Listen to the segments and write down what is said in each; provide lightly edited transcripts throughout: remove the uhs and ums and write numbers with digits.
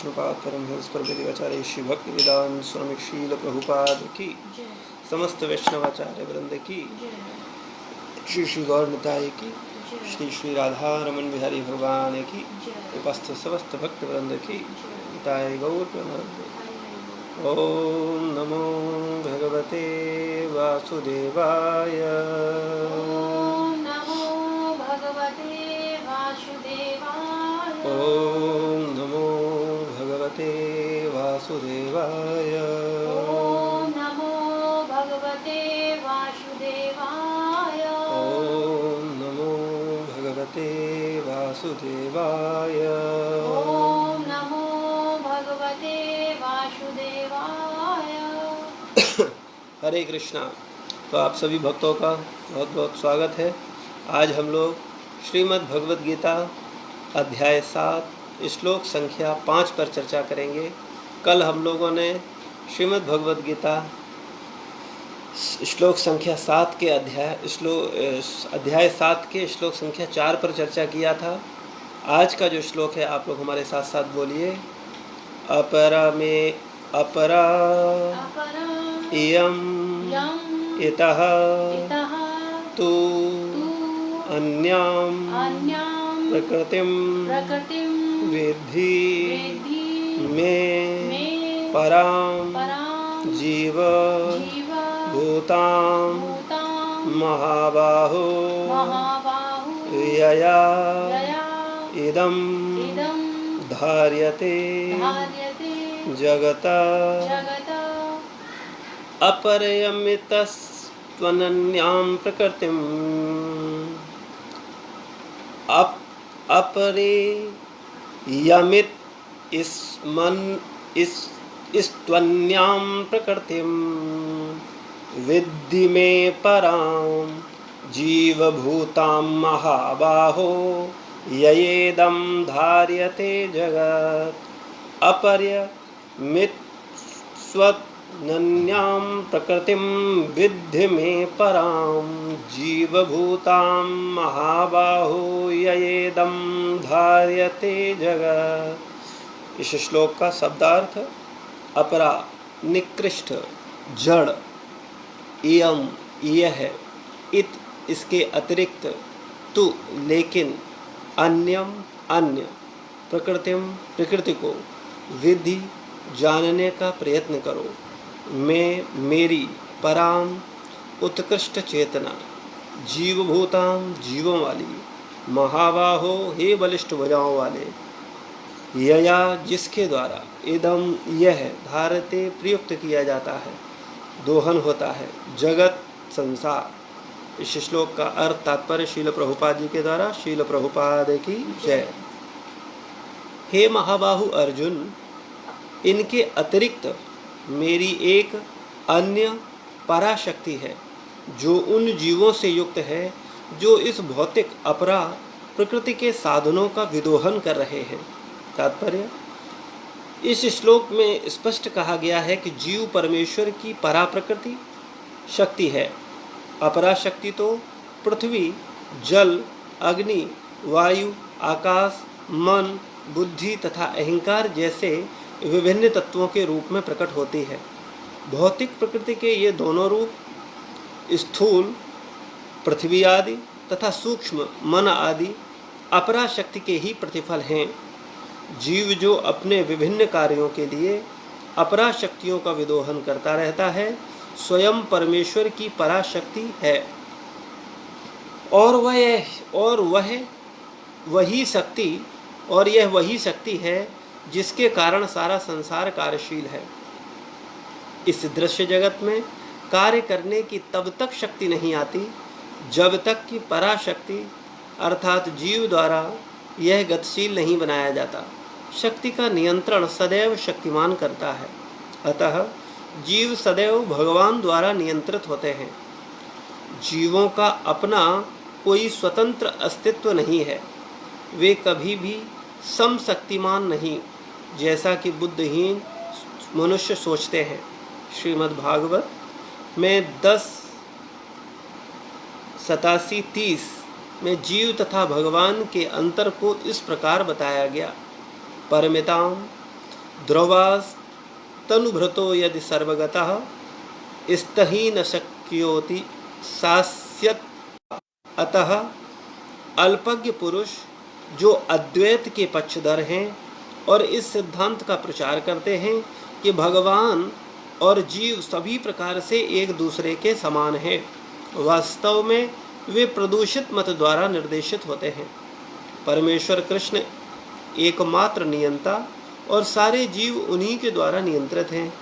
विष्णुपाद परमहंस परमहंसाचार्य श्री भक्ति वेदांत स्वामी शील प्रभुपाद की, समस्त वैष्णवाचार्य वृंद की, श्री श्री गौर निताय की, श्री श्री राधा रमन बिहारी भगवान की, उपस्थित समस्त भक्त वृंद की निताय गौर प्रेमानंद। ओम नमो भगवते वासुदेवाय। ओम नमो भगवते वासुदेवाय। ओम नमो भगवते वासुदेवाय। ओम नमो भगवते वासुदेवाय। ओम नमो भगवते वासुदेवाय। ओम नमो भगवते वासुदेवाय। हरे कृष्णा। तो आप सभी भक्तों का बहुत बहुत स्वागत है। आज हम लोग श्रीमद् भगवद गीता अध्याय 7 श्लोक संख्या 5 पर चर्चा करेंगे। कल हम लोगों ने श्रीमद् भगवद गीता श्लोक संख्या 7 के अध्याय 7 के श्लोक संख्या 4 पर चर्चा किया था। आज का जो श्लोक है आप लोग हमारे साथ साथ बोलिए। अपरा में अपरा इयं इतः तु अन्यां प्रकृतिं विद्धि मे परां जीव भूतां महाबाहो यया इदं धार्यते जगत अपरिमितस्त्वनन्यां प्रकृतिम् अपरिमित स्त्वन्यां प्रकृतिं विद्धि मे परां जीवभूतां महाबाहो ययेदं धार्यते जगत् अपरिमित स्वनन्यां प्रकृतिं विद्धि मे परां जीवभूतां महाबाहो ययेदं धार्यते जगत्। इस श्लोक का शब्दार्थ अपरा निकृष्ट जड़, इयम यह, इत इसके अतिरिक्त, तु लेकिन, अन्यम अन्य, प्रकृतिम प्रकृति को, विधि जानने का प्रयत्न करो, मैं मेरी, पराम उत्कृष्ट चेतना, जीवभूतां जीवों वाली, महाबाहो हे बलिष्ठ भुजाओं वाले, यया जिसके द्वारा, इदम यह, धारते प्रयुक्त किया जाता है, दोहन होता है, जगत संसार। इस श्लोक का अर्थ तात्पर्य शील प्रभुपाद जी के द्वारा। शील प्रभुपाद की जय। हे महाबाहु अर्जुन, इनके अतिरिक्त मेरी एक अन्य पराशक्ति है जो उन जीवों से युक्त है जो इस भौतिक अपरा प्रकृति के साधनों का विदोहन कर रहे हैं। तात्पर्य, इस श्लोक में स्पष्ट कहा गया है कि जीव परमेश्वर की परा प्रकृति शक्ति है। अपरा शक्ति तो पृथ्वी, जल, अग्नि, वायु, आकाश, मन, बुद्धि तथा अहंकार जैसे विभिन्न तत्वों के रूप में प्रकट होती है। भौतिक प्रकृति के ये दोनों रूप, स्थूल पृथ्वी आदि तथा सूक्ष्म मन आदि अपरा शक्ति के ही प्रतिफल हैं। जीव जो अपने विभिन्न कार्यों के लिए अपरा शक्तियों का विदोहन करता रहता है, स्वयं परमेश्वर की पराशक्ति है और यह वही शक्ति है जिसके कारण सारा संसार कार्यशील है। इस दृश्य जगत में कार्य करने की तब तक शक्ति नहीं आती जब तक कि पराशक्ति अर्थात जीव द्वारा यह गतिशील नहीं बनाया जाता। शक्ति का नियंत्रण सदैव शक्तिमान करता है, अतः जीव सदैव भगवान द्वारा नियंत्रित होते हैं। जीवों का अपना कोई स्वतंत्र अस्तित्व नहीं है, वे कभी भी समशक्तिमान नहीं, जैसा कि बुद्धिहीन मनुष्य सोचते हैं। श्रीमद् भागवत में 10:87-30 में जीव तथा भगवान के अंतर को इस प्रकार बताया गया। परमिताम ध्रुवास तनुभृतो यदि सर्वगतः स्तहि न शक्योति सास्यत। अतः अल्पज्ञ पुरुष जो अद्वैत के पक्षधर हैं और इस सिद्धांत का प्रचार करते हैं कि भगवान और जीव सभी प्रकार से एक दूसरे के समान हैं, वास्तव में वे प्रदूषित मत द्वारा निर्देशित होते हैं। परमेश्वर कृष्ण एकमात्र नियंता और सारे जीव उन्हीं के द्वारा नियंत्रित हैं।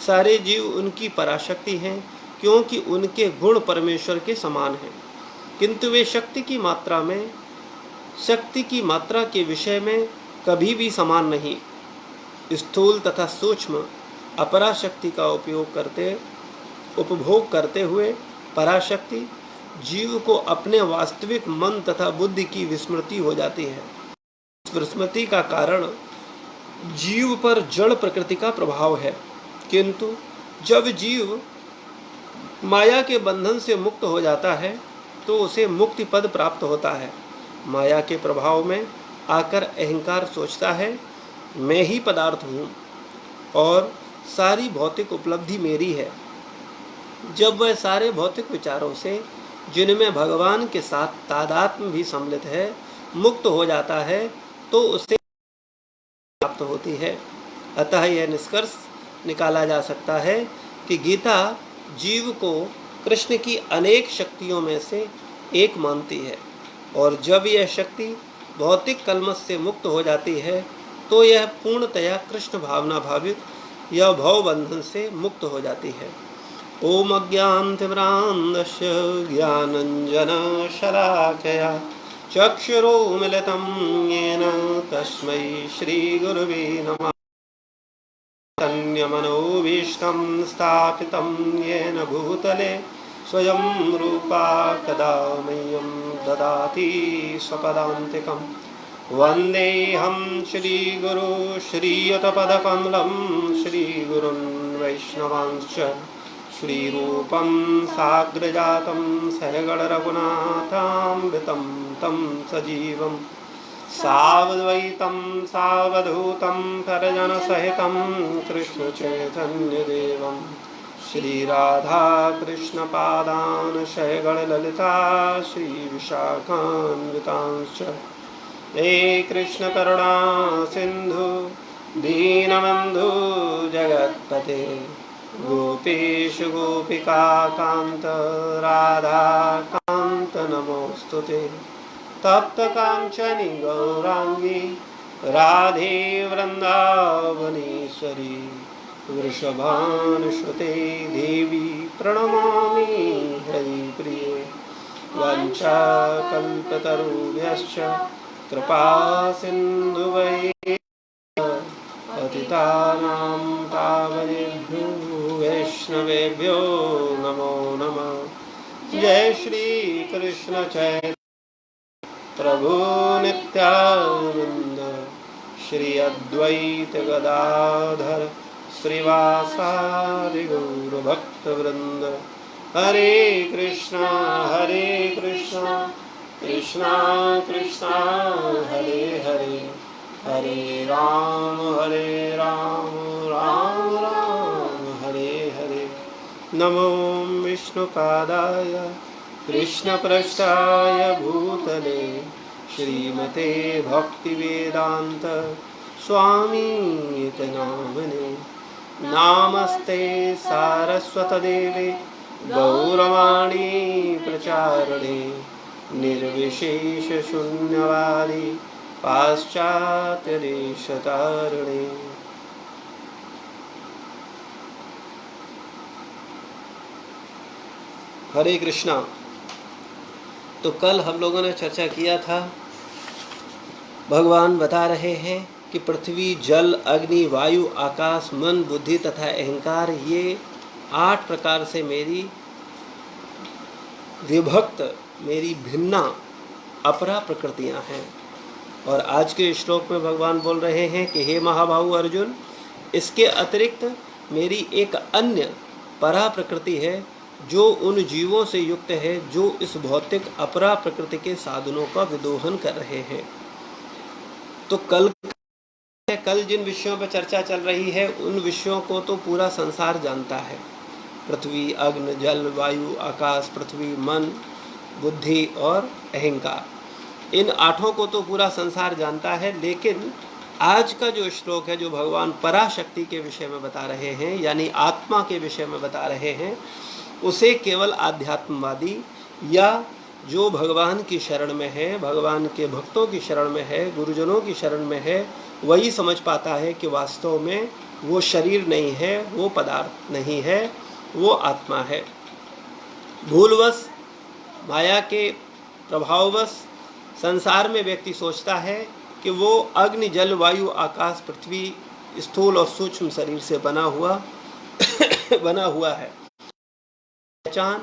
सारे जीव उनकी पराशक्ति हैं क्योंकि उनके गुण परमेश्वर के समान हैं, किंतु वे शक्ति की मात्रा के विषय में कभी भी समान नहीं। स्थूल तथा सूक्ष्म अपराशक्ति का उपभोग करते हुए पराशक्ति जीव को अपने वास्तविक मन तथा बुद्धि की विस्मृति हो जाती है। इस विस्मृति का कारण जीव पर जड़ प्रकृति का प्रभाव है, किंतु जब जीव माया के बंधन से मुक्त हो जाता है तो उसे मुक्ति पद प्राप्त होता है। माया के प्रभाव में आकर अहंकार सोचता है मैं ही पदार्थ हूँ और सारी भौतिक उपलब्धि मेरी है। जब वह सारे भौतिक विचारों से, जिनमें भगवान के साथ तादात्म्य भी सम्मिलित है, मुक्त हो जाता है तो उसे प्राप्त होती है। अतः यह निष्कर्ष निकाला जा सकता है कि गीता जीव को कृष्ण की अनेक शक्तियों में से एक मानती है, और जब यह शक्ति भौतिक कल्मश से मुक्त हो जाती है तो यह पूर्णतया कृष्ण भावना भावित या भव बंधन से मुक्त हो जाती है। ओम अज्ञानतिमिरान्धस्य ज्ञानाञ्जनशलाकया चक्षुरुन्मीलितं येन तस्मै श्रीगुरवे नमः। चैतन्यमनोभीष्टं स्थापितं येन भूतले स्वयं रूपा कदा मह्यं ददाति स्वपदान्तिकम्। वन्देऽहं श्रीगुरो श्रीयुतपदकमलं श्रीगुरुन् वैष्णवांश्च श्रीरूपं साग्रजातं सहगणरघुनाथामृतं तं सजीवं सावद्वैतं सावधूतं परिजनसहितं कृष्णचैतन्यदेवं श्रीराधाकृष्णपादान् सहगणललिता श्रीविशाखान्वितांश्च। हे कृष्ण करुणा सिंधु दीनबंधु जगत्पते गोपेश गोपिका कांत राधा कांत नमोस्तुते। तप्त कांचनी गौरांगी राधे वृंदावनेश्वरी वृषभानुसुते देवी प्रणमामि हरिप्रिये। वाञ्छाकल्पतरुभ्यश्च कृपा सिन्धुवैः पतितानां पावनेभ्यो वैष्णवेभ्यो नमो नमः। जय श्री कृष्ण चैतन्य प्रभु नित्यानंद श्री अद्वैत गदाधर श्रीवासादि गौर भक्तवृंद। हरे कृष्णा कृष्णा कृष्णा हरे हरे, हरे राम राम राम हरे हरे। नमो विष्णुपादाय कृष्णपृष्ठाय भूतले श्रीमते भक्तिवेदांत स्वामीति नामने। नामस्ते सारस्वतदेवे गौरवाणी प्रचारणे निर्विशेष शून्यवादी पाश्चात्य देशतारणे। हरे कृष्णा। तो कल हम लोगों ने चर्चा किया था, भगवान बता रहे हैं कि पृथ्वी जल अग्नि वायु आकाश मन बुद्धि तथा अहंकार ये 8 प्रकार से मेरी विभक्त मेरी भिन्ना अपरा प्रकृतियां हैं। और आज के श्लोक में भगवान बोल रहे हैं कि हे महाबाहु अर्जुन, इसके अतिरिक्त मेरी एक अन्य परा प्रकृति है जो उन जीवों से युक्त है जो इस भौतिक अपरा प्रकृति के साधनों का विदोहन कर रहे हैं। तो कल कल जिन विषयों पर चर्चा चल रही है उन विषयों को तो पूरा संसार जानता है। पृथ्वी, अग्नि, जल, वायु, आकाश, पृथ्वी, मन, बुद्धि और अहंकार, इन आठों को तो पूरा संसार जानता है। लेकिन आज का जो श्लोक है, जो भगवान पराशक्ति के विषय में बता रहे हैं, यानी आत्मा के विषय में बता रहे हैं, उसे केवल आध्यात्मवादी या जो भगवान की शरण में है, भगवान के भक्तों की शरण में है, गुरुजनों की शरण में है, वही समझ पाता है कि वास्तव में वो शरीर नहीं है, वो पदार्थ नहीं है, वो आत्मा है। भूलवश, माया के प्रभाववश संसार में व्यक्ति सोचता है कि वो अग्नि, जल, वायु, आकाश, पृथ्वी, स्थूल और सूक्ष्म शरीर से बना हुआ है। पहचान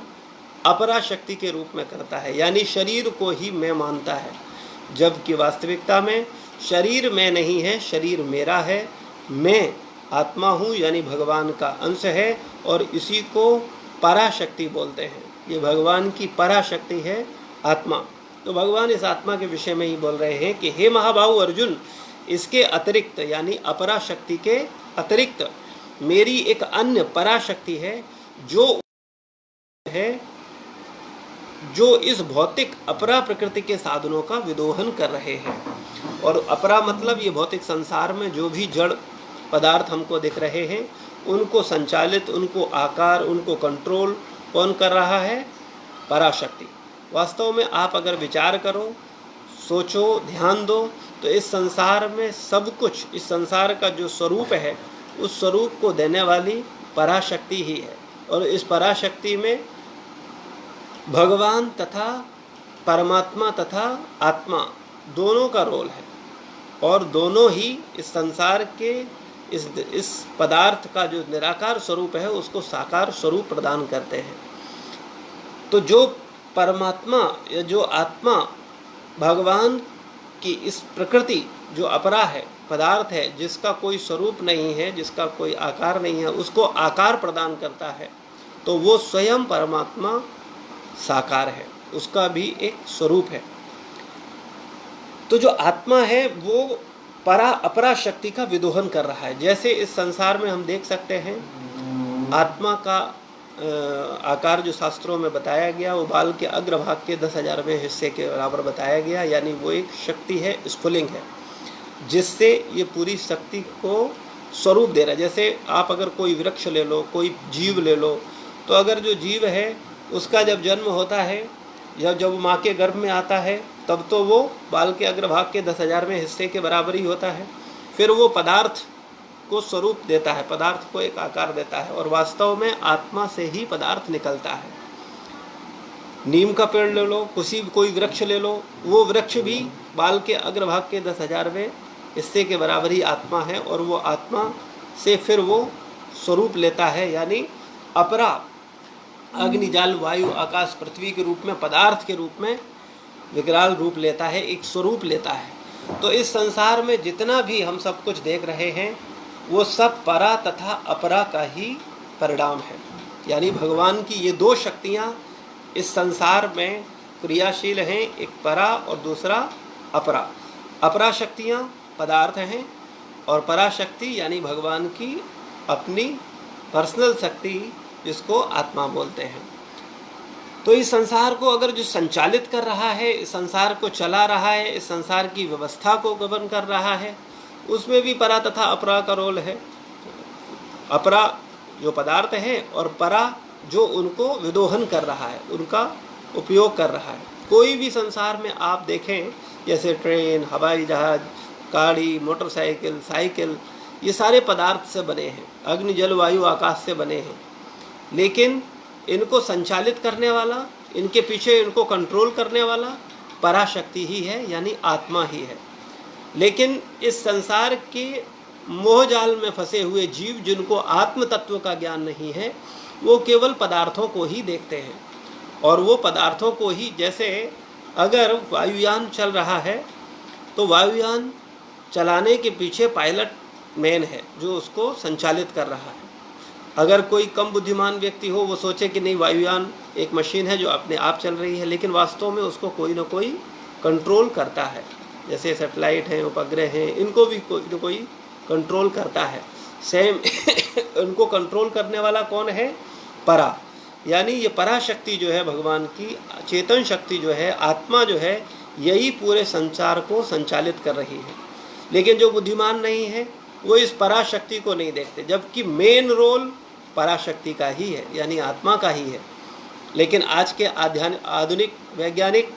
अपरा शक्ति के रूप में करता है, यानी शरीर को ही मैं मानता है, जबकि वास्तविकता में शरीर मैं नहीं है, शरीर मेरा है। मैं आत्मा हूँ, यानी भगवान का अंश है, और इसी को पराशक्ति बोलते हैं। ये भगवान की पराशक्ति है आत्मा। तो भगवान इस आत्मा के विषय में ही बोल रहे हैं कि हे महाबाहु अर्जुन, इसके अतिरिक्त यानी अपराशक्ति के अतिरिक्त मेरी एक अन्य पराशक्ति है जो इस भौतिक अपरा प्रकृति के साधनों का विदोहन कर रहे हैं। और अपरा मतलब ये भौतिक संसार में जो भी जड़ पदार्थ हमको दिख रहे हैं, उनको संचालित, उनको आकार, उनको कंट्रोल कौन कर रहा है? पराशक्ति। वास्तव में आप अगर विचार करो, सोचो, ध्यान दो, तो इस संसार में सब कुछ, इस संसार का जो स्वरूप है, उस स्वरूप को देने वाली पराशक्ति ही है। और इस पराशक्ति में भगवान तथा परमात्मा तथा आत्मा दोनों का रोल है, और दोनों ही इस संसार के इस पदार्थ का जो निराकार स्वरूप है उसको साकार स्वरूप प्रदान करते हैं। तो जो परमात्मा या जो आत्मा भगवान की इस प्रकृति जो अपरा है, पदार्थ है, जिसका कोई स्वरूप नहीं है, जिसका कोई आकार नहीं है, उसको आकार प्रदान करता है, तो वो स्वयं परमात्मा साकार है, उसका भी एक स्वरूप है। तो जो आत्मा है वो अपरा शक्ति का विदोहन कर रहा है। जैसे इस संसार में हम देख सकते हैं, आत्मा का आकार जो शास्त्रों में बताया गया वो बाल के अग्रभाग के 10,000वें हिस्से के बराबर बताया गया, यानी वो एक शक्ति है, स्फुलिंग है, जिससे ये पूरी शक्ति को स्वरूप दे रहा है। जैसे आप अगर कोई वृक्ष ले लो, कोई जीव ले लो, तो अगर जो जीव है उसका जब जन्म होता है या जब माँ के गर्भ में आता है, तब तो वो बाल के अग्रभाग के 10,000वें हिस्से के बराबर ही होता है। फिर वो पदार्थ को स्वरूप देता है, पदार्थ को एक आकार देता है, और वास्तव में आत्मा से ही पदार्थ निकलता है। नीम का पेड़ ले लो, कोई वृक्ष ले लो, वो वृक्ष भी बाल के अग्रभाग के 10,000वें हिस्से के बराबर ही आत्मा है, और वो आत्मा से फिर वो स्वरूप लेता है, यानी अपरा अग्नि, जल, वायु, आकाश, पृथ्वी के रूप में, पदार्थ के रूप में विकराल रूप लेता है, एक स्वरूप लेता है। तो इस संसार में जितना भी हम सब कुछ देख रहे हैं वो सब परा तथा अपरा का ही परिणाम है। यानी भगवान की ये दो शक्तियाँ इस संसार में क्रियाशील हैं, एक परा और दूसरा अपरा। अपरा शक्तियाँ पदार्थ हैं, और पराशक्ति यानी भगवान की अपनी पर्सनल शक्ति, जिसको आत्मा बोलते हैं। तो इस संसार को अगर जो संचालित कर रहा है, इस संसार को चला रहा है, इस संसार की व्यवस्था को गवर्न कर रहा है, उसमें भी परा तथा अपरा का रोल है। अपरा जो पदार्थ है और परा जो उनको विदोहन कर रहा है, उनका उपयोग कर रहा है। कोई भी संसार में आप देखें, जैसे ट्रेन, हवाई जहाज, गाड़ी, मोटरसाइकिल, साइकिल, ये सारे पदार्थ से बने हैं, अग्नि, जल, वायु, आकाश से बने हैं। लेकिन इनको संचालित करने वाला, इनके पीछे इनको कंट्रोल करने वाला पराशक्ति ही है, यानी आत्मा ही है। लेकिन इस संसार के मोहजाल में फंसे हुए जीव, जिनको आत्म तत्व का ज्ञान नहीं है, वो केवल पदार्थों को ही देखते हैं, और वो पदार्थों को ही, जैसे अगर वायुयान चल रहा है तो वायुयान चलाने के पीछे पायलट मैन है जो उसको संचालित कर रहा है। अगर कोई कम बुद्धिमान व्यक्ति हो, वो सोचे कि नहीं, वायुयान एक मशीन है जो अपने आप चल रही है, लेकिन वास्तव में उसको कोई ना कोई कंट्रोल करता है। जैसे सैटेलाइट हैं, उपग्रह हैं, इनको भी कोई ना कोई कंट्रोल करता है। सेम उनको कंट्रोल करने वाला कौन है? परा, यानी ये पराशक्ति जो है भगवान की चेतन शक्ति जो है, आत्मा जो है, यही पूरे संसार को संचालित कर रही है। लेकिन जो बुद्धिमान नहीं है वो इस पराशक्ति को नहीं देखते, जबकि मेन रोल पराशक्ति का ही है, यानी आत्मा का ही है। लेकिन आज के आधुनिक वैज्ञानिक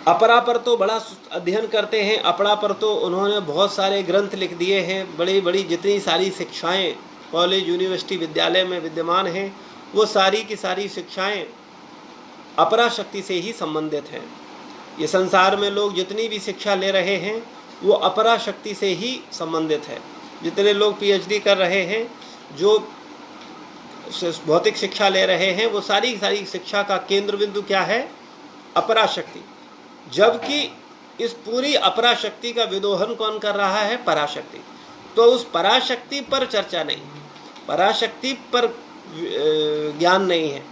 अपरा पर तो बड़ा अध्ययन करते हैं, अपरा पर तो उन्होंने बहुत सारे ग्रंथ लिख दिए हैं। बड़ी बड़ी जितनी सारी शिक्षाएं कॉलेज यूनिवर्सिटी विद्यालय में विद्यमान हैं, वो सारी की सारी शिक्षाएं अपरा शक्ति से ही संबंधित हैं। ये संसार में लोग जितनी भी शिक्षा ले रहे हैं वो अपरा शक्ति से ही संबंधित है। जितने लोग पीएचडी कर रहे हैं, जो भौतिक शिक्षा ले रहे हैं, वो सारी सारी शिक्षा का केंद्र बिंदु क्या है? अपरा शक्ति। जबकि इस पूरी अपरा शक्ति का विदोहन कौन कर रहा है? पराशक्ति। तो उस पराशक्ति पर चर्चा नहीं, पराशक्ति पर ज्ञान नहीं है।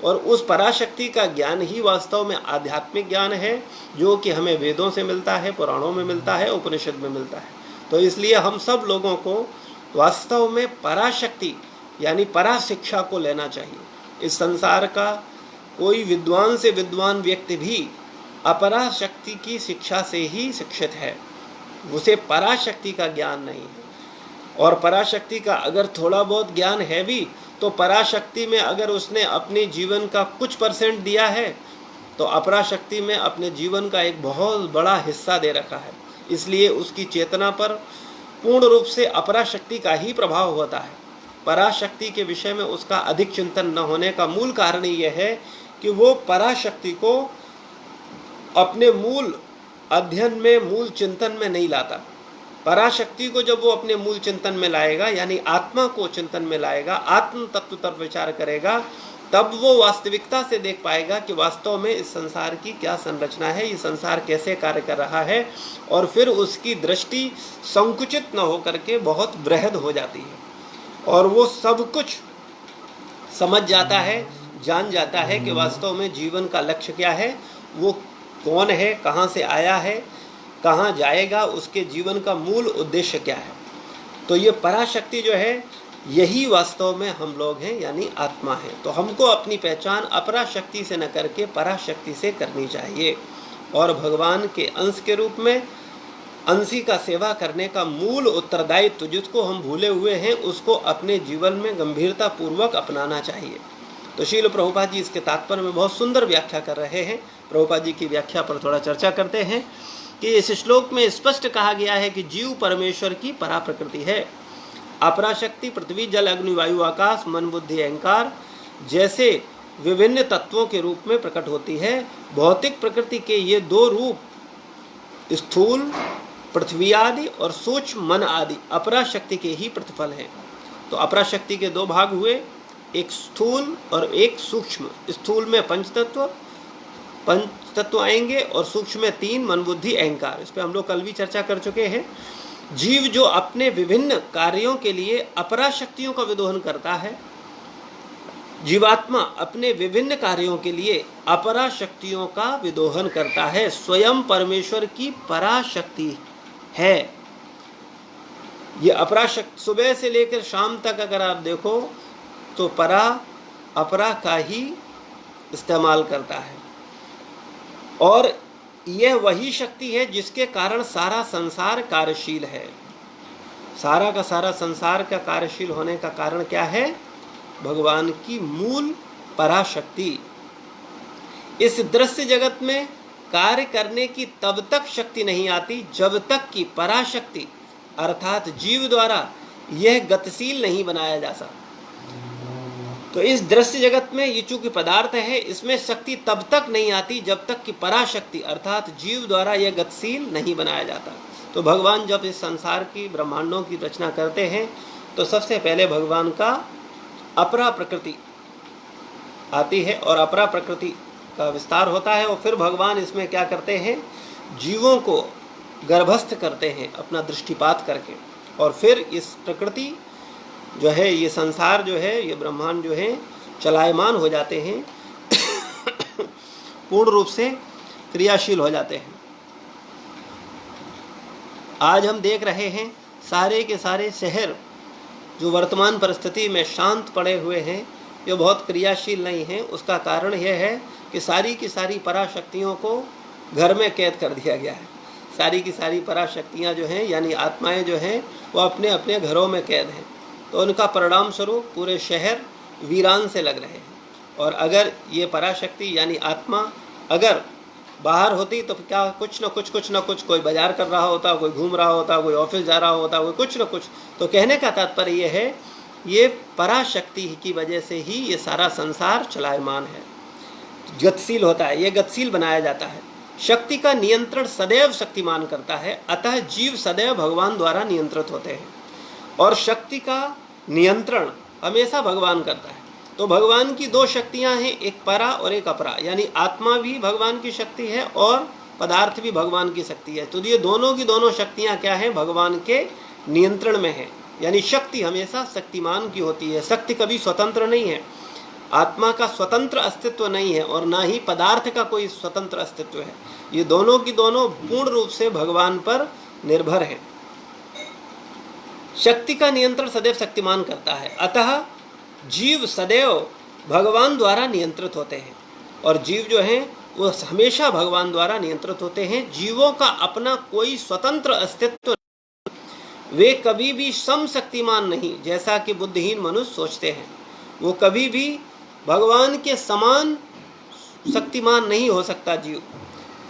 और उस पराशक्ति का ज्ञान ही वास्तव में आध्यात्मिक ज्ञान है, जो कि हमें वेदों से मिलता है, पुराणों में मिलता है, उपनिषद में मिलता है। तो इसलिए हम सब लोगों को वास्तव में पराशक्ति यानी परा शिक्षा को लेना चाहिए। इस संसार का कोई विद्वान से विद्वान व्यक्ति भी अपरा शक्ति की शिक्षा से ही शिक्षित है, उसे पराशक्ति का ज्ञान नहीं है। और पराशक्ति का अगर थोड़ा बहुत ज्ञान है भी, तो पराशक्ति में अगर उसने अपने जीवन का कुछ % दिया है, तो अपराशक्ति में अपने जीवन का एक बहुत बड़ा हिस्सा दे रखा है। इसलिए उसकी चेतना पर पूर्ण रूप से अपराशक्ति का ही प्रभाव होता है। पराशक्ति के विषय में उसका अधिक चिंतन न होने का मूल कारण यह है कि वो पराशक्ति को अपने मूल अध्ययन में, मूल चिंतन में नहीं लाता। पराशक्ति को जब वो अपने मूल चिंतन में लाएगा, यानी आत्मा को चिंतन में लाएगा, आत्म तत्व तरफ विचार करेगा, तब वो वास्तविकता से देख पाएगा कि वास्तव में इस संसार की क्या संरचना है, ये संसार कैसे कार्य कर रहा है। और फिर उसकी दृष्टि संकुचित न होकर के बहुत बृहद हो जाती है और वो सब कुछ समझ जाता है, जान जाता है कि वास्तव में जीवन का लक्ष्य क्या है, वो कौन है, कहाँ से आया है, कहाँ जाएगा, उसके जीवन का मूल उद्देश्य क्या है। तो ये पराशक्ति जो है, यही वास्तव में हम लोग हैं, यानी आत्मा है। तो हमको अपनी पहचान अपराशक्ति से न करके पराशक्ति से करनी चाहिए। और भगवान के अंश के रूप में अंशी का सेवा करने का मूल उत्तरदायित्व जिसको हम भूले हुए हैं, उसको अपने जीवन में गंभीरता पूर्वक अपनाना चाहिए। तो श्रील प्रभुपाद जी इसके तात्पर्य में बहुत सुंदर व्याख्या कर रहे हैं। प्रभुपाद जी की व्याख्या पर थोड़ा चर्चा करते हैं कि इस श्लोक में स्पष्ट कहा गया है कि जीव परमेश्वर की परा प्रकृति है। अपराशक्ति पृथ्वी जल अग्नि वायु आकाश मन बुद्धि अहंकार जैसे विभिन्न तत्वों के रूप में प्रकट होती है। भौतिक प्रकृति के ये दो रूप, स्थूल पृथ्वी आदि और सूक्ष्म मन आदि, अपराशक्ति के ही प्रतिफल हैं। तो अपराशक्ति के दो भाग हुए, एक स्थूल और एक सूक्ष्म। स्थूल में पंच तत्व आएंगे और सूक्ष्म में 3, मन बुद्धि अहंकार। इस पर हम लोग कल भी चर्चा कर चुके हैं। जीव जो अपने विभिन्न कार्यों के लिए अपराशक्तियों का विदोहन करता है, जीवात्मा अपने विभिन्न कार्यों के लिए अपराशक्तियों का विदोहन करता है। स्वयं परमेश्वर की पराशक्ति है ये अपराशक्ति। सुबह से लेकर शाम तक अगर आप देखो तो परा अपरा का ही इस्तेमाल करता है। और यह वही शक्ति है जिसके कारण सारा संसार कार्यशील है। सारा का सारा संसार का कार्यशील होने का कारण क्या है? भगवान की मूल पराशक्ति। इस दृश्य जगत में कार्य करने की तब तक शक्ति नहीं आती जब तक कि पराशक्ति अर्थात जीव द्वारा यह गतिशील नहीं बनाया जा सकता। तो इस दृश्य जगत में ये चूंकि पदार्थ है, इसमें शक्ति तब तक नहीं आती जब तक कि पराशक्ति अर्थात जीव द्वारा यह गतिशील नहीं बनाया जाता। तो भगवान जब इस संसार की ब्रह्मांडों की रचना करते हैं तो सबसे पहले भगवान का अपरा प्रकृति आती है और अपरा प्रकृति का विस्तार होता है। और फिर भगवान इसमें क्या करते हैं? जीवों को गर्भस्थ करते हैं अपना दृष्टिपात करके। और फिर इस प्रकृति जो है, ये संसार जो है, ये ब्रह्मांड जो है चलायमान हो जाते हैं पूर्ण रूप से क्रियाशील हो जाते हैं। आज हम देख रहे हैं सारे के सारे शहर जो वर्तमान परिस्थिति में शांत पड़े हुए हैं, ये बहुत क्रियाशील नहीं हैं। उसका कारण यह है कि सारी की सारी पराशक्तियों को घर में कैद कर दिया गया है। सारी की सारी पराशक्तियाँ जो हैं यानी आत्माएं जो हैं वो अपने अपने घरों में कैद हैं। तो उनका परिणाम स्वरूप पूरे शहर वीरान से लग रहे हैं। और अगर ये पराशक्ति यानी आत्मा अगर बाहर होती तो क्या कुछ न कुछ कोई बाजार कर रहा होता, कोई घूम रहा होता, कोई ऑफिस जा रहा होता, कोई कुछ न कुछ। तो कहने का तात्पर्य ये है, ये पराशक्ति की वजह से ही ये सारा संसार चलायमान है, गतिशील होता है, ये गतिशील बनाया जाता है। शक्ति का नियंत्रण सदैव शक्तिमान करता है, अतः जीव सदैव भगवान द्वारा नियंत्रित होते हैं और शक्ति का नियंत्रण हमेशा भगवान करता है। तो भगवान की दो शक्तियां हैं, एक परा और एक अपरा, यानी आत्मा भी भगवान की शक्ति है और पदार्थ भी भगवान की शक्ति है। तो ये दोनों की दोनों शक्तियां क्या हैं, भगवान के नियंत्रण में है। यानी शक्ति हमेशा शक्तिमान की होती है, शक्ति कभी स्वतंत्र नहीं है। आत्मा का स्वतंत्र अस्तित्व नहीं है और ना ही पदार्थ का कोई स्वतंत्र अस्तित्व है। ये दोनों की दोनों पूर्ण रूप से भगवान पर निर्भर है। शक्ति का नियंत्रण सदैव शक्तिमान करता है, अतः जीव सदैव भगवान द्वारा नियंत्रित होते हैं और जीव जो हैं वो हमेशा भगवान द्वारा नियंत्रित होते हैं। जीवों का अपना कोई स्वतंत्र अस्तित्व, वे कभी भी समशक्तिमान नहीं, जैसा कि बुद्धिहीन मनुष्य सोचते हैं। वो कभी भी भगवान के समान शक्तिमान नहीं हो सकता जीव।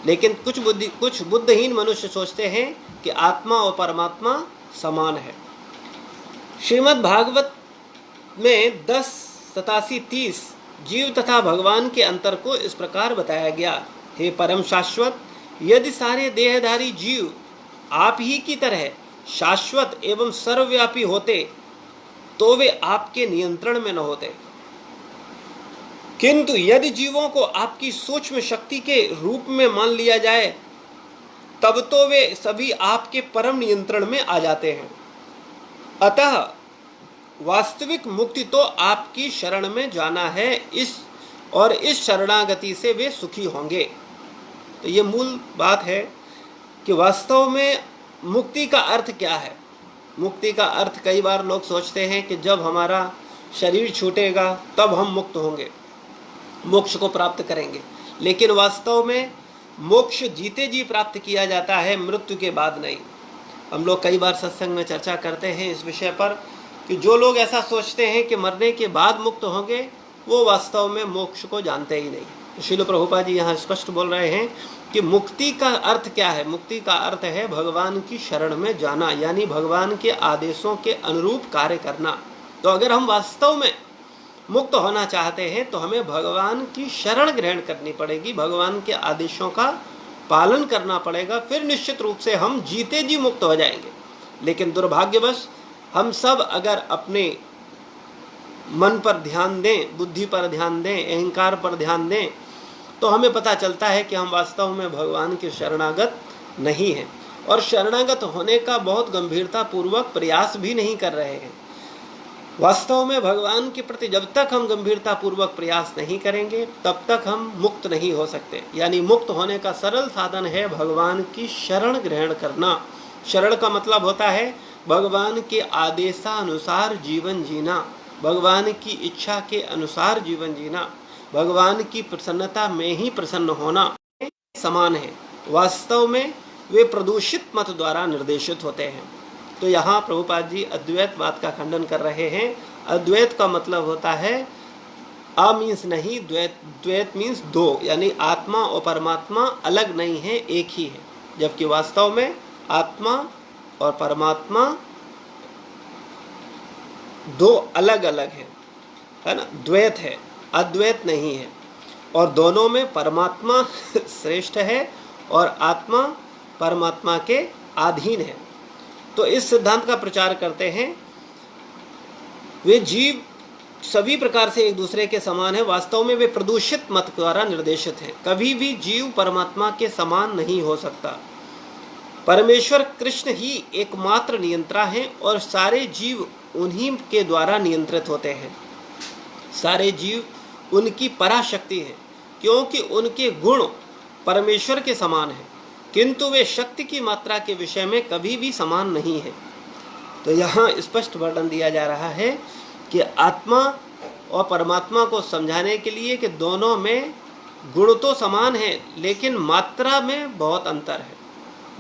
लेकिन कुछ बुद्धिहीन मनुष्य सोचते हैं कि आत्मा और परमात्मा समान है। श्रीमद् भागवत में 10, 87, 30 जीव तथा भगवान के अंतर को इस प्रकार बताया गया। हे परम शाश्वत, यदि सारे देहधारी जीव आप ही की तरह शाश्वत एवं सर्वव्यापी होते तो वे आपके नियंत्रण में न होते, किंतु यदि जीवों को आपकी सूक्ष्म शक्ति के रूप में मान लिया जाए तब तो वे सभी आपके परम नियंत्रण में आ जाते हैं। अतः वास्तविक मुक्ति तो आपकी शरण में जाना है, इस शरणागति से वे सुखी होंगे। तो ये मूल बात है कि वास्तव में मुक्ति का अर्थ क्या है। मुक्ति का अर्थ कई बार लोग सोचते हैं कि जब हमारा शरीर छूटेगा तब हम मुक्त होंगे, मोक्ष को प्राप्त करेंगे। लेकिन वास्तव में मोक्ष जीते जी प्राप्त किया जाता है, मृत्यु के बाद नहीं। हम लोग कई बार सत्संग में चर्चा करते हैं इस विषय पर कि जो लोग ऐसा सोचते हैं कि मरने के बाद मुक्त होंगे, वो वास्तव में मोक्ष को जानते ही नहीं। श्रील प्रभुपाद जी यहाँ स्पष्ट बोल रहे हैं कि मुक्ति का अर्थ क्या है। मुक्ति का अर्थ है भगवान की शरण में जाना, यानी भगवान के आदेशों के अनुरूप कार्य करना। तो अगर हम वास्तव में मुक्त होना चाहते हैं तो हमें भगवान की शरण ग्रहण करनी पड़ेगी, भगवान के आदेशों का पालन करना पड़ेगा, फिर निश्चित रूप से हम जीते जी मुक्त हो जाएंगे। लेकिन दुर्भाग्यवश हम सब अगर अपने मन पर ध्यान दें, बुद्धि पर ध्यान दें, अहंकार पर ध्यान दें, तो हमें पता चलता है कि हम वास्तव में भगवान के शरणागत नहीं हैं और शरणागत होने का बहुत गंभीरता पूर्वक प्रयास भी नहीं कर रहे हैं। वास्तव में भगवान के प्रति जब तक हम गंभीरता पूर्वक प्रयास नहीं करेंगे तब तक हम मुक्त नहीं हो सकते। यानी मुक्त होने का सरल साधन है भगवान की शरण ग्रहण करना। शरण का मतलब होता है भगवान के आदेशानुसार जीवन जीना, भगवान की इच्छा के अनुसार जीवन जीना, भगवान की प्रसन्नता में ही प्रसन्न होना समान है। वास्तव में वे प्रदूषित मत द्वारा निर्देशित होते हैं। तो यहाँ प्रभुपाद जी अद्वैत बात का खंडन कर रहे हैं। अद्वैत का मतलब होता है अ मीन्स नहीं, द्वैत मीन्स दो, यानी आत्मा और परमात्मा अलग नहीं है, एक ही है। जबकि वास्तव में आत्मा और परमात्मा दो अलग अलग है ना, द्वैत है, अद्वैत नहीं है। और दोनों में परमात्मा श्रेष्ठ है और आत्मा परमात्मा के अधीन है। तो इस सिद्धांत का प्रचार करते हैं वे जीव सभी प्रकार से एक दूसरे के समान है। वास्तव में वे प्रदूषित मत द्वारा निर्देशित हैं। कभी भी जीव परमात्मा के समान नहीं हो सकता। परमेश्वर कृष्ण ही एकमात्र नियंत्रा हैं और सारे जीव उन्हीं के द्वारा नियंत्रित होते हैं। सारे जीव उनकी पराशक्ति है, क्योंकि उनके गुण परमेश्वर के समान हैं। किंतु वे शक्ति की मात्रा के विषय में कभी भी समान नहीं है। तो यहाँ स्पष्ट वर्णन दिया जा रहा है कि आत्मा और परमात्मा को समझाने के लिए कि दोनों में गुण तो समान है लेकिन मात्रा में बहुत अंतर है।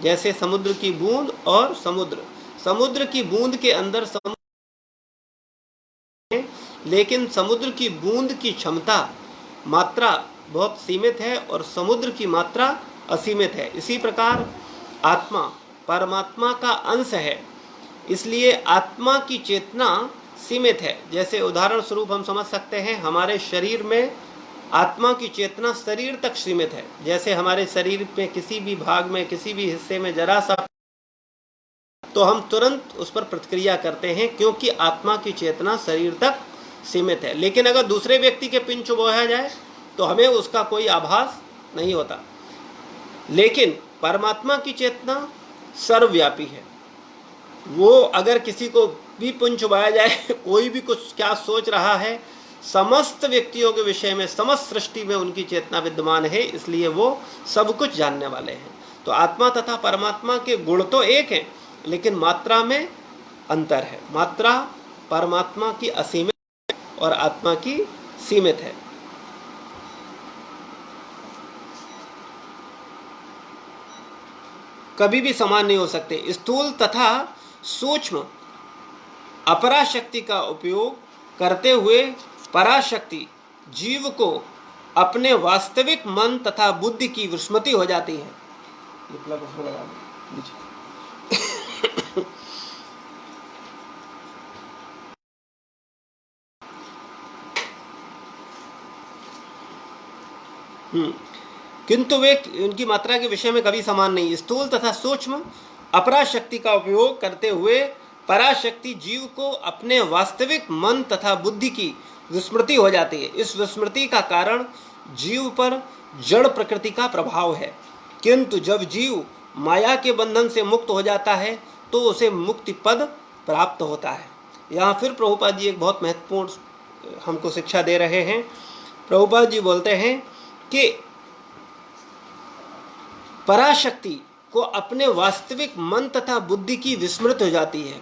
जैसे समुद्र की बूंद और समुद्र की बूंद के अंदर समुद्र है, लेकिन समुद्र की बूंद की क्षमता मात्रा बहुत सीमित है और समुद्र की मात्रा असीमित है। इसी प्रकार आत्मा परमात्मा का अंश है, इसलिए आत्मा की चेतना सीमित है। जैसे उदाहरण स्वरूप हम समझ सकते हैं, हमारे शरीर में आत्मा की चेतना शरीर तक सीमित है। जैसे हमारे शरीर में किसी भी भाग में, किसी भी हिस्से में जरा सा, तो हम तुरंत उस पर प्रतिक्रिया करते हैं, क्योंकि आत्मा की चेतना शरीर तक सीमित है। लेकिन अगर दूसरे व्यक्ति के पिंड चुभोया जाए तो हमें उसका कोई आभास नहीं होता। लेकिन परमात्मा की चेतना सर्वव्यापी है। वो अगर किसी को भी पुंज चुभाया जाए, कोई भी कुछ क्या सोच रहा है, समस्त व्यक्तियों के विषय में, समस्त सृष्टि में उनकी चेतना विद्यमान है, इसलिए वो सब कुछ जानने वाले हैं। तो आत्मा तथा परमात्मा के गुण तो एक हैं, लेकिन मात्रा में अंतर है। मात्रा परमात्मा की असीमित और आत्मा की सीमित है। कभी भी समान नहीं हो सकते। स्थूल तथा सूक्ष्म अपराशक्ति का उपयोग करते हुए पराशक्ति जीव को अपने वास्तविक मन तथा बुद्धि की विस्मृति हो जाती है। किंतु वे उनकी मात्रा के विषय में कभी समान नहीं। स्थूल तथा सूक्ष्म अपराशक्ति का उपयोग करते हुए पराशक्ति जीव को अपने वास्तविक मन तथा बुद्धि की विस्मृति हो जाती है। इस विस्मृति का कारण जीव पर जड़ प्रकृति का प्रभाव है। किंतु जब जीव माया के बंधन से मुक्त हो जाता है तो उसे मुक्ति पद प्राप्त होता है। यहाँ फिर प्रभुपाद जी एक बहुत महत्वपूर्ण हमको शिक्षा दे रहे हैं। प्रभुपाद जी बोलते हैं कि पराशक्ति को अपने वास्तविक मन तथा बुद्धि की विस्मृति हो जाती है।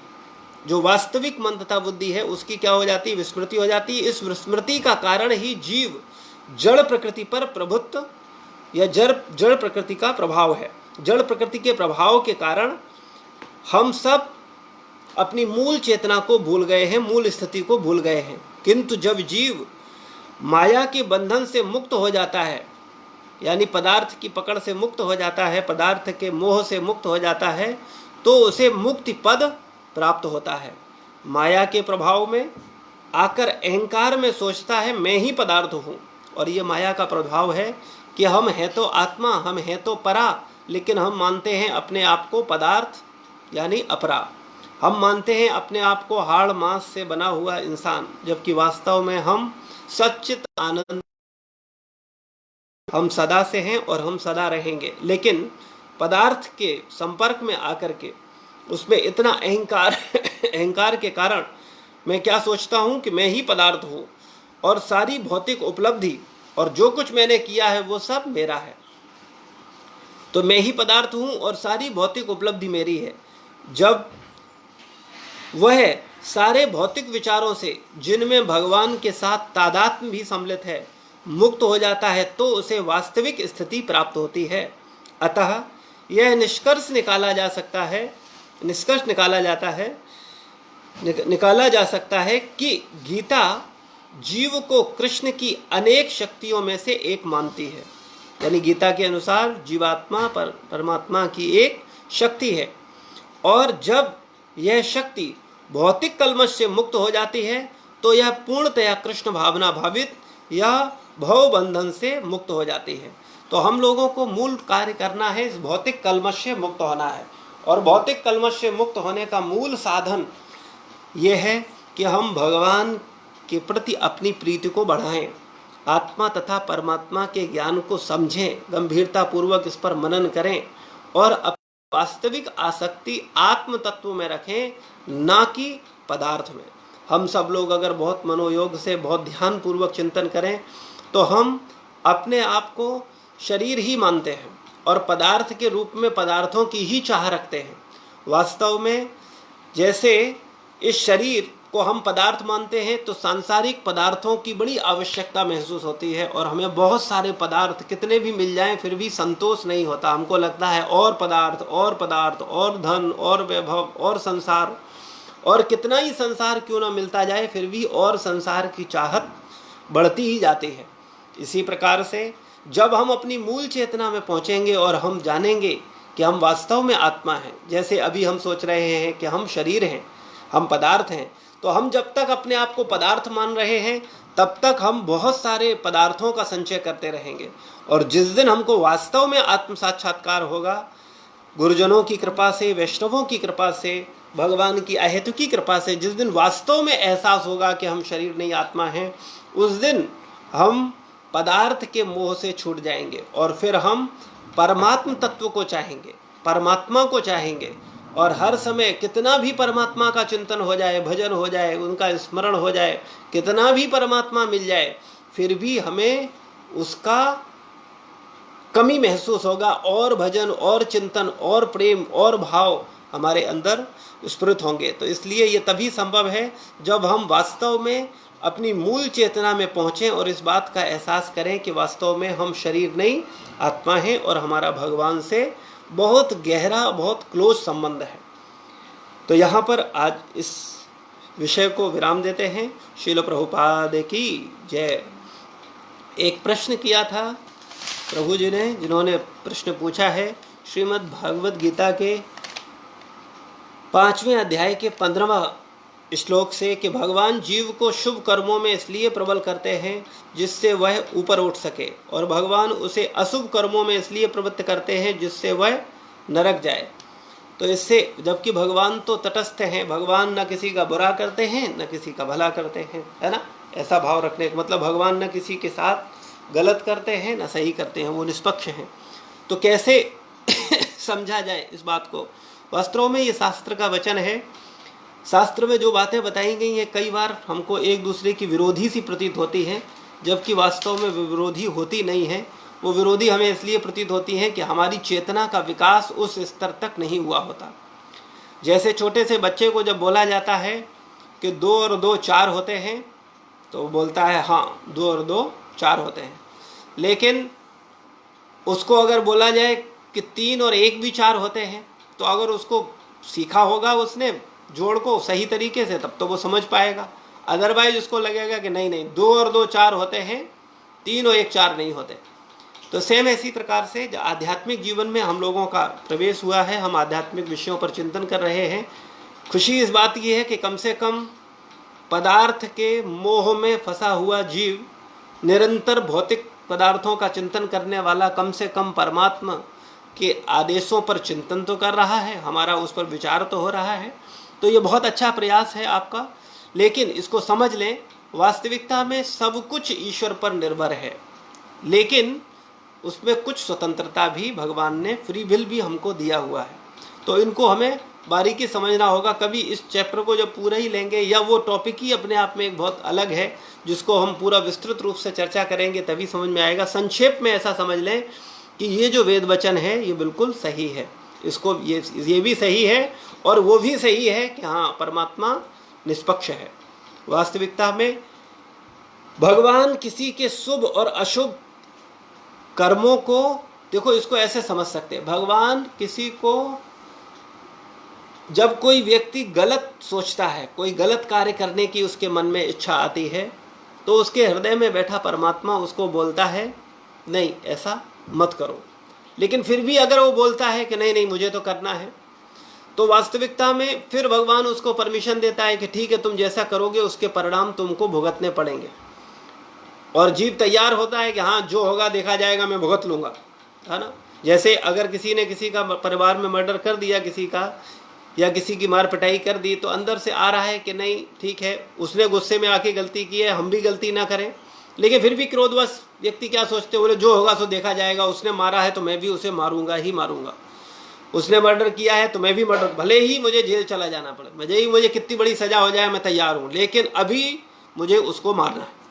जो वास्तविक मन तथा बुद्धि है उसकी क्या हो जाती है? विस्मृति हो जाती है। इस विस्मृति का कारण ही जीव जड़ प्रकृति पर प्रभुत्व या जड़ प्रकृति का प्रभाव है। जड़ प्रकृति के प्रभाव के कारण हम सब अपनी मूल चेतना को भूल गए हैं, मूल स्थिति को भूल गए हैं। किंतु जब जीव माया के बंधन से मुक्त हो जाता है, यानी पदार्थ की पकड़ से मुक्त हो जाता है, पदार्थ के मोह से मुक्त हो जाता है, तो उसे मुक्ति पद प्राप्त होता है। माया के प्रभाव में आकर अहंकार में सोचता है मैं ही पदार्थ हूँ, और ये माया का प्रभाव है कि हम हैं तो आत्मा, हम हैं तो परा, लेकिन हम मानते हैं अपने आप को पदार्थ यानी अपरा। हम मानते हैं अपने आप को हाड़ मांस से बना हुआ इंसान, जबकि वास्तव में हम सच्चित आनंद, हम सदा से हैं और हम सदा रहेंगे। लेकिन पदार्थ के संपर्क में आकर के उसमें इतना अहंकार के कारण मैं क्या सोचता हूँ कि मैं ही पदार्थ हूँ और सारी भौतिक उपलब्धि और जो कुछ मैंने किया है वो सब मेरा है। तो मैं ही पदार्थ हूँ और सारी भौतिक उपलब्धि मेरी है। जब वह सारे भौतिक विचारों से, जिनमें भगवान के साथ तादात्म्य भी सम्मिलित है, मुक्त हो जाता है तो उसे वास्तविक स्थिति प्राप्त होती है। अतः यह निष्कर्ष निकाला जा सकता है कि गीता जीव को कृष्ण की अनेक शक्तियों में से एक मानती है। यानी गीता के अनुसार जीवात्मा परमात्मा की एक शक्ति है, और जब यह शक्ति भौतिक कल्मश से मुक्त हो जाती है तो यह पूर्णतया कृष्ण भावना भावित या भव बंधन से मुक्त हो जाती है। तो हम लोगों को मूल कार्य करना है, इस भौतिक कल्मश से मुक्त होना है, और भौतिक कल्मश से मुक्त होने का मूल साधन ये है कि हम भगवान के प्रति अपनी प्रीति को बढ़ाएं, आत्मा तथा परमात्मा के ज्ञान को समझें, गंभीरता पूर्वक इस पर मनन करें और वास्तविक आसक्ति आत्म तत्व में रखें, ना कि पदार्थ में। हम सब लोग अगर बहुत मनोयोग से, बहुत ध्यान पूर्वक चिंतन करें तो हम अपने आप को शरीर ही मानते हैं, और पदार्थ के रूप में पदार्थों की ही चाह रखते हैं। वास्तव में जैसे इस शरीर को हम पदार्थ मानते हैं तो सांसारिक पदार्थों की बड़ी आवश्यकता महसूस होती है, और हमें बहुत सारे पदार्थ कितने भी मिल जाएं फिर भी संतोष नहीं होता। हमको लगता है और पदार्थ और पदार्थ और धन और वैभव और संसार, और कितना ही संसार क्यों ना मिलता जाए फिर भी और संसार की चाहत बढ़ती ही जाती है। इसी प्रकार से जब हम अपनी मूल चेतना में पहुंचेंगे और हम जानेंगे कि हम वास्तव में आत्मा हैं, जैसे अभी हम सोच रहे हैं कि हम शरीर हैं, हम पदार्थ हैं, तो हम जब तक अपने आप को पदार्थ मान रहे हैं तब तक हम बहुत सारे पदार्थों का संचय करते रहेंगे। और जिस दिन हमको वास्तव में आत्म साक्षात्कार होगा, गुरुजनों की कृपा से, वैष्णवों की कृपा से, भगवान की अहेतुकी कृपा से, जिस दिन वास्तव में एहसास होगा कि हम शरीर नहीं आत्मा हैं, उस दिन हम पदार्थ के मोह से छूट जाएंगे और फिर हम परमात्म तत्व को चाहेंगे, परमात्मा को चाहेंगे। और हर समय कितना भी परमात्मा का चिंतन हो जाए, भजन हो जाए, उनका स्मरण हो जाए, कितना भी परमात्मा मिल जाए, फिर भी हमें उसका कमी महसूस होगा। और भजन और चिंतन और प्रेम और भाव हमारे अंदर स्फुरित होंगे। तो इसलिए ये तभी संभव है जब हम वास्तव में अपनी मूल चेतना में पहुँचें और इस बात का एहसास करें कि वास्तव में हम शरीर नहीं आत्मा हैं और हमारा भगवान से बहुत गहरा, बहुत क्लोज संबंध है। तो यहाँ पर आज इस विषय को विराम देते हैं। श्रील प्रभुपाद की जय। एक प्रश्न किया था प्रभु जी ने, जिन्होंने प्रश्न पूछा है श्रीमद् भागवत गीता के 5वें अध्याय के 15वां श्लोक से कि भगवान जीव को शुभ कर्मों में इसलिए प्रबल करते हैं जिससे वह ऊपर उठ सके, और भगवान उसे अशुभ कर्मों में इसलिए प्रवृत्त करते हैं जिससे वह नरक जाए। तो इससे, जबकि भगवान तो तटस्थ हैं, भगवान न किसी का बुरा करते हैं न किसी का भला करते हैं, है ना। ऐसा भाव रखने का मतलब भगवान न किसी के साथ गलत करते हैं न सही करते हैं, वो निष्पक्ष हैं। तो कैसे समझा जाए इस बात को? वास्तव में ये शास्त्र का वचन है। शास्त्र में जो बातें बताई गई हैं कई बार हमको एक दूसरे की विरोधी सी प्रतीत होती हैं, जबकि वास्तव में विरोधी होती नहीं है। वो विरोधी हमें इसलिए प्रतीत होती हैं कि हमारी चेतना का विकास उस स्तर तक नहीं हुआ होता। जैसे छोटे से बच्चे को जब बोला जाता है कि 2 और 2 4 होते हैं, तो वो बोलता है हाँ 2 और 2 4 होते हैं। लेकिन उसको अगर बोला जाए कि 3 और 1 भी 4 होते हैं, तो अगर उसको सीखा होगा उसने जोड़ को सही तरीके से, तब तो वो समझ पाएगा। अदरवाइज उसको लगेगा कि नहीं नहीं 2 और 2 4 होते हैं, 3 और 1 4 नहीं होते। तो सेम इसी प्रकार से आध्यात्मिक जीवन में हम लोगों का प्रवेश हुआ है, हम आध्यात्मिक विषयों पर चिंतन कर रहे हैं। खुशी इस बात की है कि कम से कम पदार्थ के मोह में फंसा हुआ जीव, निरंतर भौतिक पदार्थों का चिंतन करने वाला, कम से कम परमात्मा के आदेशों पर चिंतन तो कर रहा है, हमारा उस पर विचार तो हो रहा है। तो ये बहुत अच्छा प्रयास है आपका। लेकिन इसको समझ लें, वास्तविकता में सब कुछ ईश्वर पर निर्भर है, लेकिन उसमें कुछ स्वतंत्रता भी भगवान ने, फ्री विल भी हमको दिया हुआ है। तो इनको हमें बारीकी समझना होगा। कभी इस चैप्टर को जब पूरा ही लेंगे, या वो टॉपिक ही अपने आप में एक बहुत अलग है जिसको हम पूरा विस्तृत रूप से चर्चा करेंगे, तभी समझ में आएगा। संक्षेप में ऐसा समझ लें कि ये जो वेद वचन है ये बिल्कुल सही है। इसको ये भी सही है और वो भी सही है कि हाँ परमात्मा निष्पक्ष है। वास्तविकता में भगवान किसी के शुभ और अशुभ कर्मों को, देखो इसको ऐसे समझ सकते हैं, भगवान किसी को, जब कोई व्यक्ति गलत सोचता है, कोई गलत कार्य करने की उसके मन में इच्छा आती है, तो उसके हृदय में बैठा परमात्मा उसको बोलता है नहीं ऐसा मत करो। लेकिन फिर भी अगर वो बोलता है कि नहीं नहीं मुझे तो करना है, तो वास्तविकता में फिर भगवान उसको परमिशन देता है कि ठीक है तुम जैसा करोगे उसके परिणाम तुमको भुगतने पड़ेंगे। और जीव तैयार होता है कि हाँ जो होगा देखा जाएगा, मैं भुगत लूँगा, है ना। जैसे अगर किसी ने किसी का परिवार में मर्डर कर दिया किसी का, या किसी की मार पिटाई कर दी, तो अंदर से आ रहा है कि नहीं ठीक है उसने गुस्से में आके गलती की है, हम भी गलती ना करें। लेकिन फिर भी क्रोधवश व्यक्ति क्या सोचते, बोले जो होगा सो देखा जाएगा, उसने मारा है तो मैं भी उसे मारूंगा ही मारूंगा, उसने मर्डर किया है तो मैं भी मर्डर, भले ही मुझे जेल चला जाना पड़े, मुझे कितनी बड़ी सजा हो जाए मैं तैयार हूँ, लेकिन अभी मुझे उसको मारना है।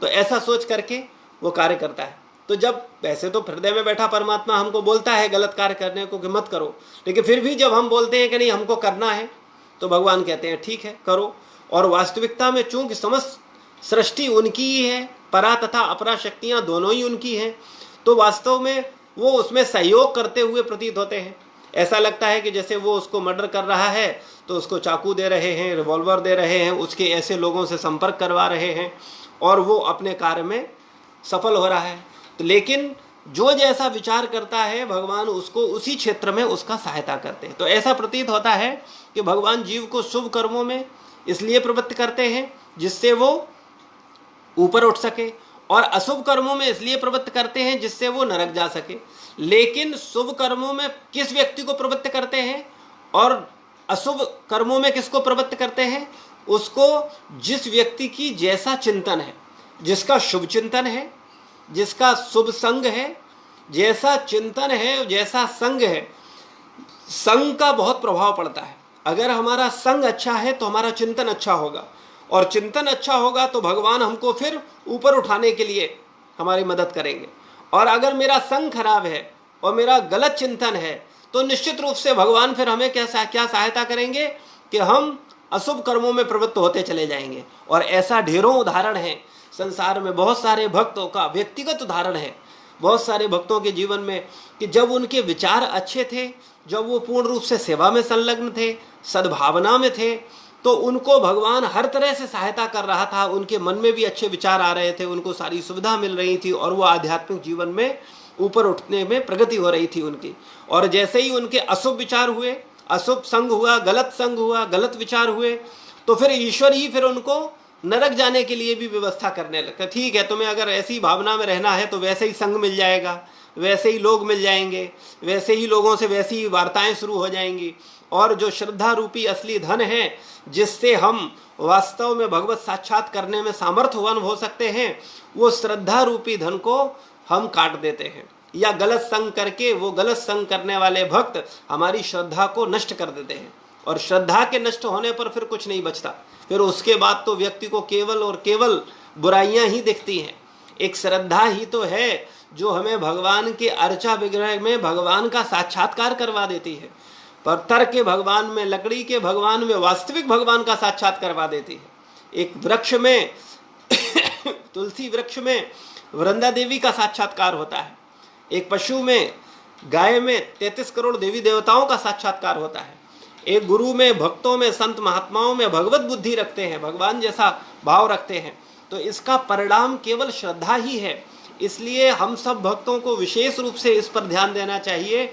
तो ऐसा सोच करके वो कार्य करता है। तो जब वैसे तो हृदय में बैठा परमात्मा हमको बोलता है गलत कार्य करने को कि मत करो, लेकिन फिर भी जब हम बोलते हैं कि नहीं हमको करना है, तो भगवान कहते हैं ठीक है करो। और वास्तविकता में चूंकि समस्त सृष्टि उनकी ही है, परा तथा अपरा शक्तियां दोनों ही उनकी हैं, तो वास्तव में वो उसमें सहयोग करते हुए प्रतीत होते हैं। ऐसा लगता है कि जैसे वो उसको मर्डर कर रहा है तो उसको चाकू दे रहे हैं, रिवॉल्वर दे रहे हैं, उसके ऐसे लोगों से संपर्क करवा रहे हैं और वो अपने कार्य में सफल हो रहा है। तो लेकिन जो जैसा विचार करता है भगवान उसको उसी क्षेत्र में उसका सहायता करते हैं। तो ऐसा प्रतीत होता है कि भगवान जीव को शुभ कर्मों में इसलिए प्रवृत्त करते हैं जिससे वो ऊपर उठ सके, और अशुभ कर्मों में इसलिए प्रवृत्त करते हैं जिससे वो नरक जा सके। लेकिन शुभ कर्मों में किस व्यक्ति को प्रवृत्त करते हैं और अशुभ कर्मों में किसको प्रवृत्त करते हैं? उसको जिस व्यक्ति की जैसा चिंतन है, जिसका शुभ चिंतन है, जिसका शुभ संग है, जैसा चिंतन है, जैसा संग है, संग का बहुत प्रभाव पड़ता है। अगर हमारा संग अच्छा है तो हमारा चिंतन अच्छा होगा, और चिंतन अच्छा होगा तो भगवान हमको फिर ऊपर उठाने के लिए हमारी मदद करेंगे। और अगर मेरा संग खराब है और मेरा गलत चिंतन है तो निश्चित रूप से भगवान फिर हमें क्या सहायता करेंगे कि हम अशुभ कर्मों में प्रवृत्त होते चले जाएंगे। और ऐसा ढेरों उदाहरण है संसार में, बहुत सारे भक्तों का व्यक्तिगत उदाहरण है बहुत सारे भक्तों के जीवन में कि जब उनके विचार अच्छे थे, जब वो पूर्ण रूप से सेवा में संलग्न थे, सद्भावना में थे, तो उनको भगवान हर तरह से सहायता कर रहा था। उनके मन में भी अच्छे विचार आ रहे थे, उनको सारी सुविधा मिल रही थी और वो आध्यात्मिक जीवन में ऊपर उठने में प्रगति हो रही थी उनकी। और जैसे ही उनके अशुभ विचार हुए, अशुभ संग हुआ, गलत संग हुआ, गलत विचार हुए, तो फिर ईश्वर ही फिर उनको नरक जाने के लिए भी व्यवस्था करने लगा। ठीक है, तुम्हें अगर ऐसी भावना में रहना है तो वैसे ही संग मिल जाएगा, वैसे ही लोग मिल जाएंगे, वैसे ही लोगों से वैसी ही वार्ताएं शुरू हो जाएंगी। और जो श्रद्धा रूपी असली धन है, जिससे हम वास्तव में भगवत साक्षात करने में सामर्थ्यवान हो सकते हैं, वो श्रद्धा रूपी धन को हम काट देते हैं, या गलत संग करके वो गलत संग करने वाले भक्त हमारी श्रद्धा को नष्ट कर देते हैं। और श्रद्धा के नष्ट होने पर फिर कुछ नहीं बचता, फिर उसके बाद तो व्यक्ति को केवल और केवल बुराइयां ही दिखती हैं। एक श्रद्धा ही तो है जो हमें भगवान के अर्चा विग्रह में भगवान का साक्षात्कार करवा देती है, पत्थर के भगवान में, लकड़ी के भगवान में वास्तविक भगवान का साक्षात करवा देती है। एक वृक्ष में तुलसी वृक्ष में वृंदा देवी का साक्षात्कार होता है, एक पशु में, गाय में 33 करोड़ देवी देवताओं का साक्षात्कार होता है, एक गुरु में, भक्तों में, संत महात्माओं में भगवत बुद्धि रखते हैं, भगवान जैसा भाव रखते हैं। तो इसका परिणाम केवल श्रद्धा ही है। इसलिए हम सब भक्तों को विशेष रूप से इस पर ध्यान देना चाहिए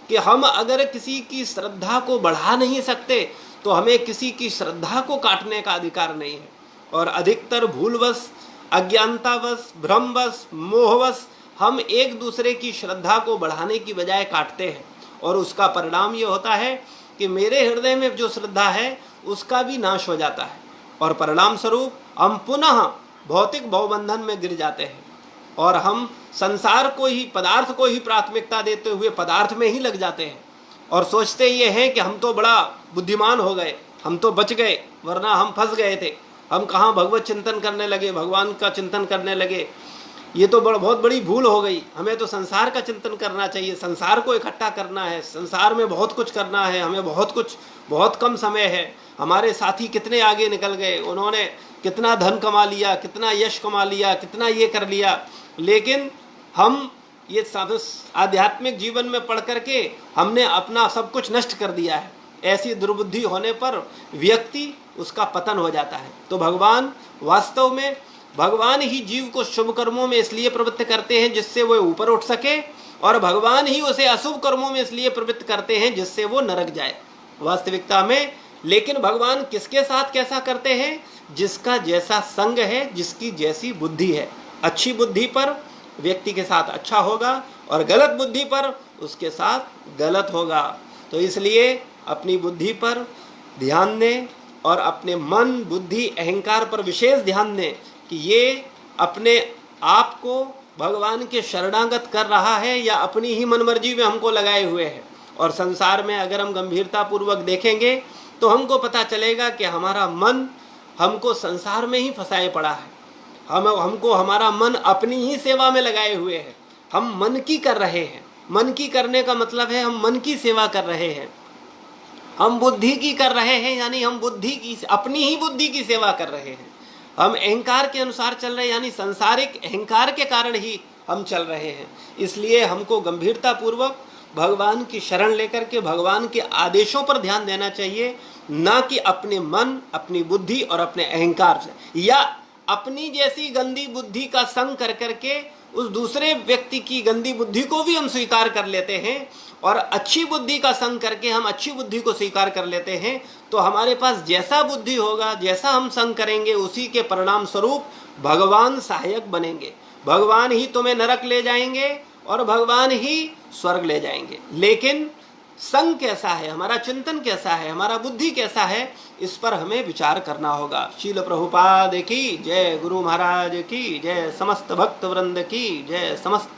कि हम अगर किसी की श्रद्धा को बढ़ा नहीं सकते तो हमें किसी की श्रद्धा को काटने का अधिकार नहीं है। और अधिकतर भूलवश, अज्ञानतावश, भ्रमवश, मोहवश हम एक दूसरे की श्रद्धा को बढ़ाने की बजाय काटते हैं, और उसका परिणाम ये होता है कि मेरे हृदय में जो श्रद्धा है उसका भी नाश हो जाता है, और परिणाम स्वरूप हम पुनः भौतिक भवबंधन में गिर जाते हैं, और हम संसार को ही, पदार्थ को ही प्राथमिकता देते हुए पदार्थ में ही लग जाते हैं, और सोचते ये हैं कि हम तो बड़ा बुद्धिमान हो गए, हम तो बच गए, वरना हम फंस गए थे, हम कहाँ भगवत चिंतन करने लगे, भगवान का चिंतन करने लगे, ये तो बहुत बड़ी भूल हो गई, हमें तो संसार का चिंतन करना चाहिए, संसार को इकट्ठा करना है, संसार में बहुत कुछ करना है, हमें बहुत कम समय है। हमारे साथी कितने आगे निकल गए, उन्होंने कितना धन कमा लिया, कितना यश कमा लिया, कितना ये कर लिया, लेकिन हम ये आध्यात्मिक जीवन में पढ़ करके हमने अपना सब कुछ नष्ट कर दिया है। ऐसी दुर्बुद्धि होने पर व्यक्ति, उसका पतन हो जाता है। तो भगवान, वास्तव में भगवान ही जीव को शुभ कर्मों में इसलिए प्रवृत्त करते हैं जिससे वो ऊपर उठ सके, और भगवान ही उसे अशुभ कर्मों में इसलिए प्रवृत्त करते हैं जिससे वो नरक जाए वास्तविकता में। लेकिन भगवान किसके साथ कैसा करते हैं? जिसका जैसा संग है, जिसकी जैसी बुद्धि है। अच्छी बुद्धि पर व्यक्ति के साथ अच्छा होगा, और गलत बुद्धि पर उसके साथ गलत होगा। तो इसलिए अपनी बुद्धि पर ध्यान दें, और अपने मन, बुद्धि, अहंकार पर विशेष ध्यान दें कि ये अपने आप को भगवान के शरणागत कर रहा है या अपनी ही मनमर्जी में हमको लगाए हुए है। और संसार में अगर हम गंभीरता पूर्वक देखेंगे तो हमको पता चलेगा कि हमारा मन हमको संसार में ही फंसाए पड़ा है, हमको हमारा मन अपनी ही सेवा में लगाए हुए है। हम मन की कर रहे हैं। मन की करने का मतलब है हम मन की सेवा कर रहे हैं। हम बुद्धि की कर रहे हैं, यानी हम बुद्धि की, अपनी ही बुद्धि की सेवा कर रहे हैं। हम अहंकार के अनुसार चल रहे हैं, यानी सांसारिक अहंकार के कारण ही हम चल रहे हैं। इसलिए हमको गंभीरता पूर्वक भगवान की शरण लेकर के भगवान के आदेशों पर ध्यान देना चाहिए, ना कि अपने मन, अपनी बुद्धि और अपने अहंकार से, या अपनी जैसी गंदी बुद्धि का संग कर करके उस दूसरे व्यक्ति की गंदी बुद्धि को भी हम स्वीकार कर लेते हैं, और अच्छी बुद्धि का संग करके हम अच्छी बुद्धि को स्वीकार कर लेते हैं। तो हमारे पास जैसा बुद्धि होगा, जैसा हम संग करेंगे, उसी के परिणाम स्वरूप भगवान सहायक बनेंगे। भगवान ही तुम्हें नरक ले जाएंगे और भगवान ही स्वर्ग ले जाएंगे। लेकिन संग कैसा है, हमारा चिंतन कैसा है, हमारा बुद्धि कैसा है, इस पर हमें विचार करना होगा। शील प्रभुपाद की जय, गुरु महाराज की जय, समस्त भक्त वृंद की जय। समस्त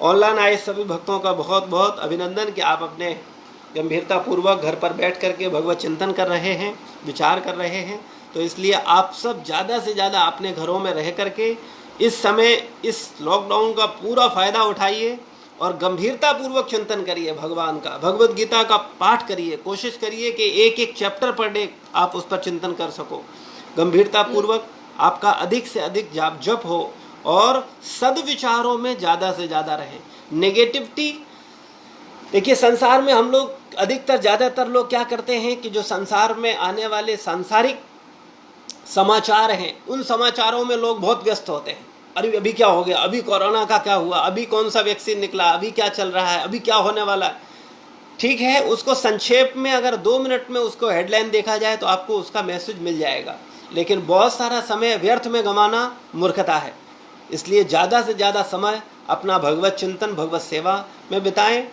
ऑनलाइन आए सभी भक्तों का बहुत बहुत अभिनंदन कि आप अपने गंभीरता पूर्वक घर पर बैठ करके भगवत चिंतन कर रहे हैं, विचार कर रहे हैं। तो इसलिए आप सब ज़्यादा से ज़्यादा अपने घरों में रह करके इस समय इस लॉकडाउन का पूरा फ़ायदा उठाइए और गंभीरता पूर्वक चिंतन करिए भगवान का। भगवत गीता का पाठ करिए, कोशिश करिए कि एक एक चैप्टर पर डे आप उस पर चिंतन कर सको। गंभीरता पूर्वक आपका अधिक से अधिक जप हो और सद्विचारों में ज़्यादा से ज़्यादा रहें। नेगेटिविटी, देखिए संसार में हम लोग अधिकतर ज़्यादातर लोग क्या करते हैं कि जो संसार में आने वाले सांसारिक समाचार हैं, उन समाचारों में लोग बहुत व्यस्त होते हैं। अरे अभी क्या हो गया, अभी कोरोना का क्या हुआ, अभी कौन सा वैक्सीन निकला, अभी क्या चल रहा है, अभी क्या होने वाला है। ठीक है, उसको संक्षेप में अगर 2 मिनट में उसको हेडलाइन देखा जाए तो आपको उसका मैसेज मिल जाएगा, लेकिन बहुत सारा समय व्यर्थ में गंवाना मूर्खता है। इसलिए ज़्यादा से ज़्यादा समय अपना भगवत चिंतन, भगवत सेवा में बिताएं,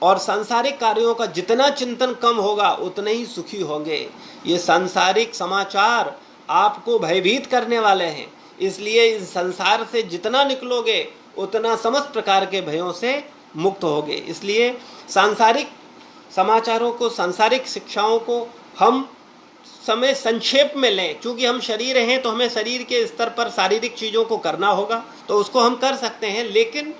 और सांसारिक कार्यों का जितना चिंतन कम होगा उतने ही सुखी होंगे। ये सांसारिक समाचार आपको भयभीत करने वाले हैं, इसलिए इस संसार से जितना निकलोगे उतना समस्त प्रकार के भयों से मुक्त होगे। इसलिए सांसारिक समाचारों को, सांसारिक शिक्षाओं को हम समय संक्षेप में लें। चूँकि हम शरीर हैं तो हमें शरीर के स्तर पर शारीरिक चीज़ों को करना होगा, तो उसको हम कर सकते हैं, लेकिन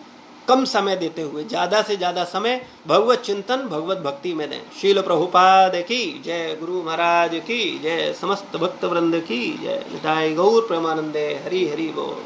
कम समय देते हुए ज़्यादा से ज़्यादा समय भगवत चिंतन, भगवत भक्ति में दें। शील प्रभुपाद की जय, गुरु महाराज की जय, समस्त भक्त वृंद की जय। निताय गौर प्रेमानंदे, हरि हरि बोल।